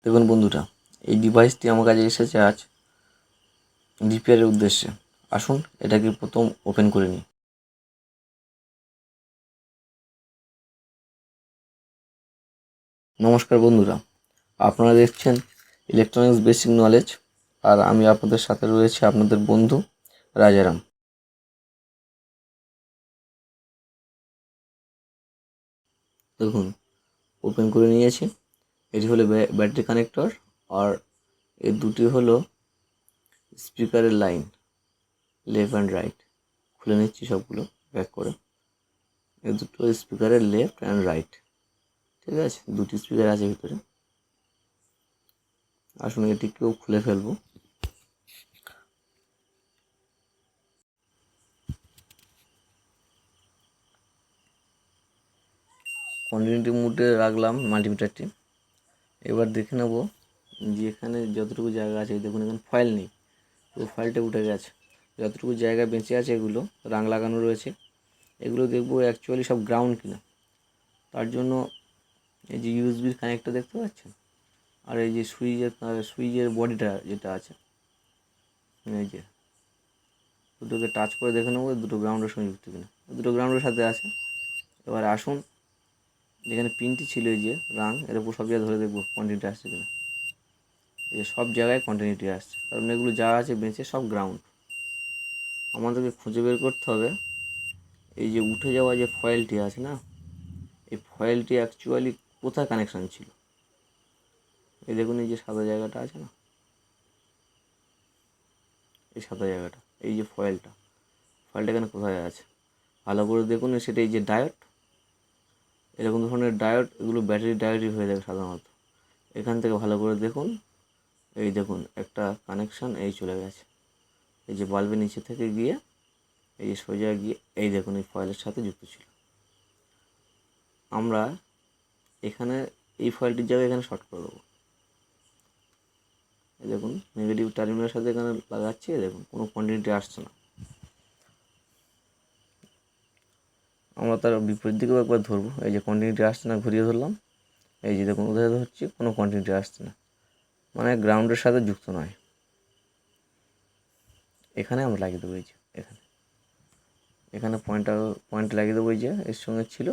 দেখুন বন্ধুরা, এই ডিভাইসটি আমার কাছে এসেছে আজ রিপেয়ারের উদ্দেশ্যে। আসুন এটাকে প্রথম ওপেন করে নিই। নমস্কার বন্ধুরা, আপনারা দেখছেন ইলেকট্রনিক্স বেসিক নলেজ, আর আমি আপনাদের সাথে রয়েছে আপনাদের বন্ধু রাজারাম। দেখুন, ওপেন করে নিয়েছি। এটি হলো ব্যাটারি কানেক্টর, আর এই দুটি হলো স্পিকারের লাইন, লেফট অ্যান্ড রাইট। খুলে নিচ্ছি সবগুলো ব্যাক করে। এই দুটো স্পিকারের লেফট অ্যান্ড রাইট, ঠিক আছে? দুটি স্পিকার আছে ভিতরে। আসুন এটিকেও খুলে ফেলবো। কন্টিনিউটি মোডে রাখলাম মাল্টিমিটারটি। এবার দেখে নেব যে এখানে যতটুকু জায়গা আছে, দেখুন এখানে ফয়েল নেই, তো ফয়েলটা উঠে গেছে। যতটুকু জায়গা বেঁচে আছে এগুলো রাং লাগানো রয়েছে। এগুলো দেখবো অ্যাকচুয়ালি সব গ্রাউন্ড কিনা। তার জন্য এই যে ইউএসবির কানেক্টর দেখতে পাচ্ছেন, আর এই যে সুইচের বডিটা যেটা আছে, এই যে দুটোকে টাচ করে দেখে নেবো দুটো গ্রাউন্ডের সঙ্গে যুক্ত কিনা। দুটো গ্রাউন্ডের সাথে আছে। এবার আসুন, যেখানে পিনটি ছিল এই যে রাং, এর উপর সব জায়গায় ধরে দেখবো কন্টিনিউটি আসছে কিনা। এই সব জায়গায় কন্টিনিউটি আসছে, কারণ এগুলো যা আছে বেঁচে সব গ্রাউন্ড। আমাদেরকে খুঁজে বের করতে হবে এই যে উঠে যাওয়া যে ফয়েলটি আছে না, এই ফয়েলটি অ্যাকচুয়ালি কোথায় কানেকশান ছিল। এই দেখুন এই যে সাদা জায়গাটা আছে না, এই সাদা জায়গাটা, এই যে ফয়েলটা এখানে কোথায় আছে ভালো করে দেখুন। সেটা এই যে ডায়োড, এরকম ধরনের ডায়োড, এগুলো ব্যাটারি ডায়োডই হয়ে যাবে সাধারণত। এখান থেকে ভালো করে দেখুন, এই দেখুন একটা কানেকশান এই চলে গেছে, এই যে বাল্বের নিচে থেকে গিয়ে এই যে সোজা গিয়ে এই দেখুন এই ফয়েলের সাথে যুক্ত ছিল। আমরা এখানে এই ফয়েলটির জায়গায় এখানে শর্ট করে দেবো। এই দেখুন নেগেটিভ টার্মিনালের সাথে এখানে লাগাচ্ছি, দেখুন কোনো কন্টিনিউটি আসছে না। আমরা তার বিপরীত দিকেও একবার ধরবো, এই যে কন্টিনিউটি আসছে না, ঘুরিয়ে ধরলাম, এই যে দেখুন কোথায় ধরছি কোনো কন্টিনিউটি আসছে না, মানে গ্রাউন্ডের সাথে যুক্ত নয়। এখানে আমরা লাগিয়ে দেবো, এই যে এখানে পয়েন্ট লাগিয়ে দেবো, এই যে এর সঙ্গে ছিল,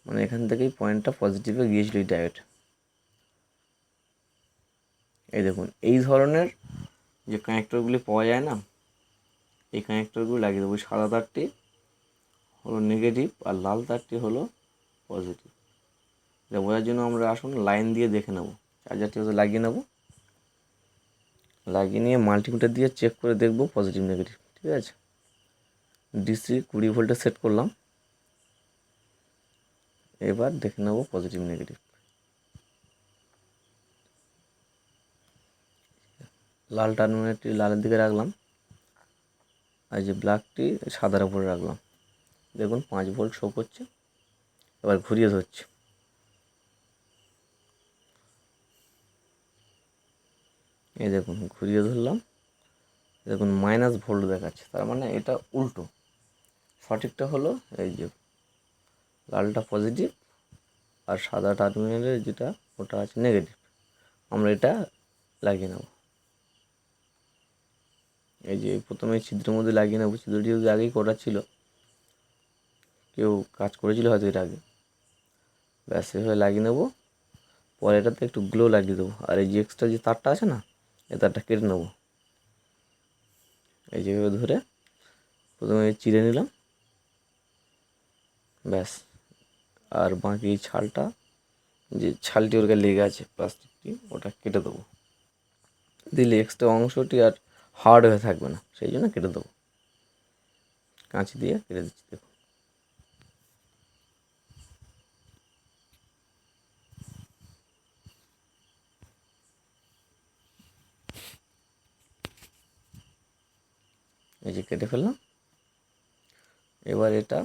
মানে এখান থেকেই পয়েন্টটা পজিটিভে গিয়েছিল এই ডায়োড। এই দেখুন এই ধরনের যে কানেক্টরগুলি পাওয়া যায় না, এই কানেক্টরগুলো লাগিয়ে দেবো। সাদা তারটি হলো নেগেটিভ আর লাল তারটি হলো পজিটিভ। এটা বোঝার জন্য আমরা আসুন লাইন দিয়ে দেখে নেব। চার্জারটি হয়তো লাগিয়ে নেব, লাগিয়ে নিয়ে মাল্টিমিটার দিয়ে চেক করে দেখব পজিটিভ নেগেটিভ, ঠিক আছে? ডিসি 20 ভোল্টে সেট করলাম। এবার দেখে নেব পজিটিভ নেগেটিভ। লাল টার্মিনালটি লালের দিকে রাখলাম, আর যে ব্ল্যাকটি সাদার উপরে রাখলাম। দেখুন 5 ভোল্ট শো করছে। এবার ঘুরিয়ে ধরছি, এই দেখুন ঘুরিয়ে ধরলাম, দেখুন মাইনাস ভোল্ট দেখাচ্ছে, তার মানে এটা উল্টো। সঠিকটা হলো এই যে লালটা পজিটিভ আর সাদা টার্মিনালের যেটা ওটা আছে নেগেটিভ। আমরা এটা লাগিয়ে নেব। এই যে প্রথমে ছিদ্রের মধ্যে লাগিয়ে নেব। ছিদ্রটি যদি আগেই করা ছিল, কেউ কাজ করেছিল হয়তো এর আগে, ব্যাস এভাবে লাগিয়ে নেব। পরে এটাতে একটু গ্লো লাগিয়ে দেবো, আর এই যে এক্সট্রা যে তারটা আছে না, এই তারটা কেটে নেবো। এই যেভাবে ধরে প্রথমে চিড়ে নিলাম, ব্যাস। আর বাকি ছালটা, যে ছালটি ওর গায়ে লেগে আছে প্লাস্টিকটি, ওটা কেটে দেবো। দিলে এক্সট্রা অংশটি আর হার্ড হয়ে থাকবে না, সেই জন্য কেটে দেবো। কাঁচি দিয়ে কেটে দিচ্ছি, দেখুন। এই যে কেটে ফেললাম। এবার এটা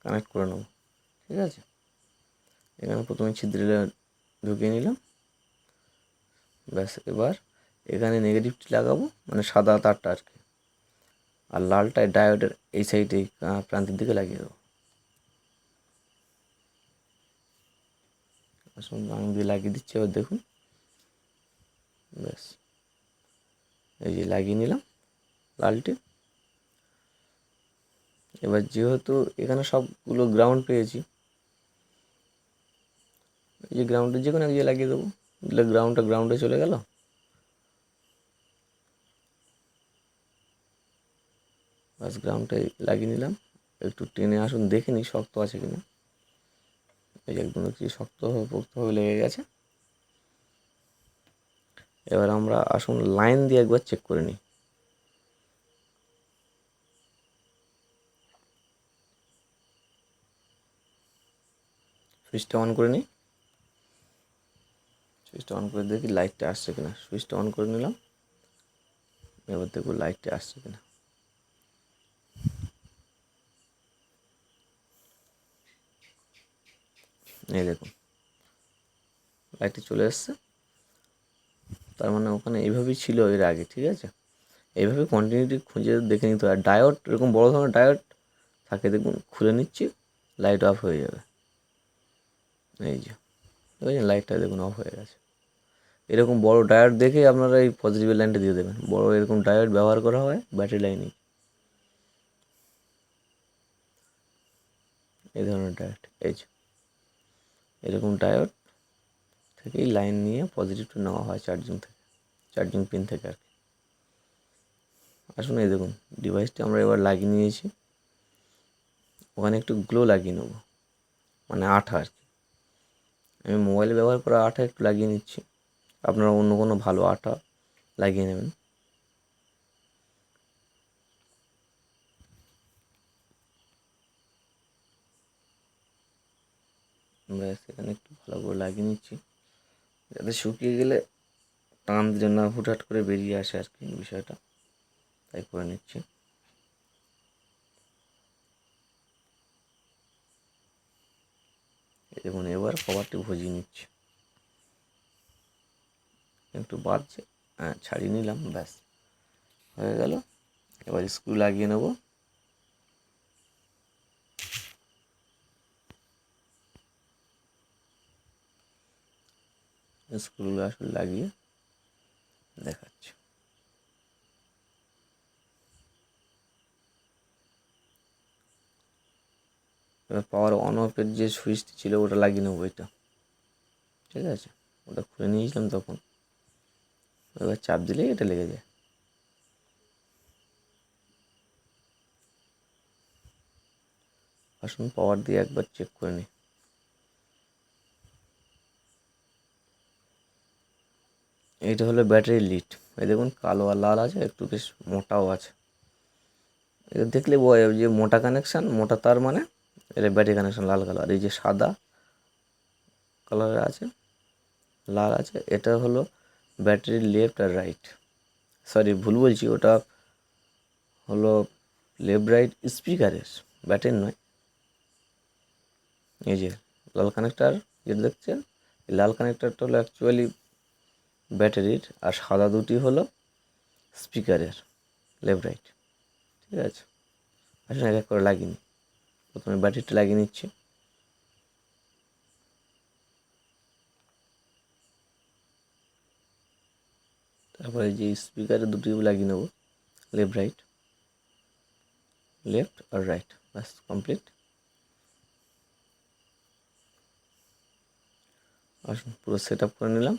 কানেক্ট করে নেব, ঠিক আছে? এখানে প্রথমে ছিদ্রে ঢুকিয়ে নিলাম, ব্যাস। এবার এখানে নেগেটিভটি লাগাবো, মানে সাদা তারটা আর কি, আর লালটায় ডায়োডের এই সাইডে প্রান্তের দিকে লাগিয়ে দেবো। আসুন আমি দিয়ে লাগিয়ে দিচ্ছি, এবার দেখুন। ব্যাস, এই যে লাগিয়ে নিলাম লালটি। এবার যেহেতু এখানে সবগুলো গ্রাউন্ড পেয়েছি, এই যে গ্রাউন্ডে যে কোনো এক জায়গায় লাগিয়ে দেবো, দিলে গ্রাউন্ডে চলে গেল। বাস গ্রাউন্ডটাই লাগিয়ে নিলাম। একটু টেনে আসুন, দেখে নিই শক্ত আছে কিনা। এই যে একদম দেখছি পোক্তভাবে লেগে গেছে। এবার আমরা আসুন লাইন দিয়ে একবার চেক করে নিই। সুইচটা অন করে নিই। সুইচটা অন করে দেখি লাইটটা আসছে কিনা। সুইচটা অন করে নিলাম, এবার দেখব লাইটটা আসছে কিনা। এই দেখুন লাইটটা চলে এসছে। তার মানে ওখানে এইভাবেই ছিল এর আগে, ঠিক আছে। এইভাবে কন্টিনিউটি খুঁজে দেখে নিতে হয়। ডায়োড, এরকম বড় ধরনের ডায়োড থাকে দেখুন, খুলে নিচ্ছি, লাইট অফ হয়ে যাবে। এই যে দেখেছেন, লাইটটা দেখুন অফ হয়ে গেছে। এরকম বড় ডায়োড দেখেই আপনারা এই পজিটিভের লাইনটা দিয়ে দেবেন। বড় এরকম ডায়োড ব্যবহার করা হয় ব্যাটারি লাইনে, এই ধরনের ডায়োড। এই যে এরকম ডায়োড থেকেই লাইন নিয়ে পজিটিভটা নেওয়া হয় চার্জিং পিন থেকে আর কি। আসুন এই দেখুন ডিভাইসটি আমরা এবার লাগিয়ে নিয়েছি। ওখানে একটু গ্লো লাগিয়ে নেব, মানে আঠা আর কি। আমি মোবাইলে ব্যবহার করা আঠা একটু লাগিয়ে নিচ্ছি, আপনারা অন্য কোনো ভালো আঠা লাগিয়ে নেবেন। ব্যাস এখানে একটু ভালো করে লাগিয়ে নিচ্ছি, যাতে শুকিয়ে গেলে টান জন্য হুটহাট করে বেরিয়ে আসে আর কি বিষয়টা, তাই করে নিচ্ছি। দেখুন এবার কভারটি ভজিয়ে নিচ্ছি, একটু বাজছে, হ্যাঁ ছাড়িয়ে নিলাম, ব্যাস হয়ে গেল। এবার স্ক্রু লাগিয়ে নেব। স্ক্রুগুলো আসলে লাগিয়ে দেখাচ্ছি। এবার পাওয়ার অন অফের যে সুইচটি ছিল ওটা লাগিয়ে নেবো, এটা ঠিক আছে। ওটা খুলে নিয়েছিলাম তখন, এবার চাপ দিলেই এটা লেগে যায়। আসুন পাওয়ার দিয়ে একবার চেক করে নিই। এইটা হলো ব্যাটারি লিড। এই দেখুন কালো আর লাল আছে, একটু বেশ মোটাও আছে। এটা দেখলে বোঝা যাবে যে মোটা কানেকশান, মোটা তার মানে এটা ব্যাটারি কানেকশান লাল কালার। আর এই যে সাদা কালারের আছে, লাল আছে, এটা হলো ব্যাটারির লেফট আর রাইট। সরি ভুল বলছি, ওটা হলো লেফট রাইট স্পিকারের, ব্যাটারি নয়। এই যে লাল কানেক্টার যেটা দেখছেন, এই লাল কানেক্টারটা হলো অ্যাকচুয়ালি ব্যাটারির, আর সাদা দুটি হলো স্পিকারের, লেফট রাইট, ঠিক আছে। আসুন এক এক করে লাগিয়ে নিই। প্রথমে ব্যাটারিটা লাগিয়ে নিচ্ছি। তারপরে যে স্পিকারের দুটি লাগিয়ে নেব, লেফট রাইট, লেফট আর রাইট, ব্যাস কমপ্লিট। আসুন পুরো সেট আপ করে নিলাম।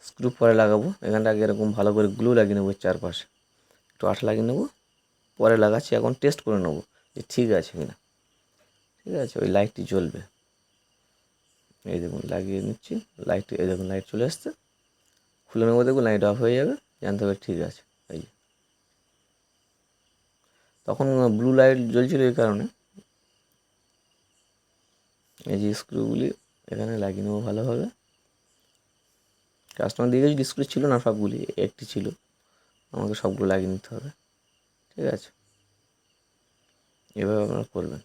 স্ক্রু পরে লাগাবো, এখানটা আগে এরকম ভালো করে গ্লু লাগিয়ে নেবো, চারপাশে একটু আঠা লাগিয়ে নেবো, পরে লাগাচ্ছি। এখন টেস্ট করে নেবো যে ঠিক আছে কিনা। ঠিক আছে, ওই লাইটটি জ্বলবে। এই দেখুন লাগিয়ে নিচ্ছি লাইট, এই দেখুন লাইট চলে আসছে। খুলে নেবো, দেখুন লাইট অফ হয়ে যাবে, জানতে হবে ঠিক আছে। এই যে তখন ব্লু লাইট জ্বলছিল এই কারণে। এই যে স্ক্রুগুলি এখানে লাগিয়ে নেবো ভালোভাবে। কাস্টমার দিয়ে গেছে, স্ক্রু ছিল না সবগুলি, একটি ছিল, আমাকে সবগুলো লাগিয়ে নিতে হবে, ঠিক আছে। এভাবে আপনারা করবেন।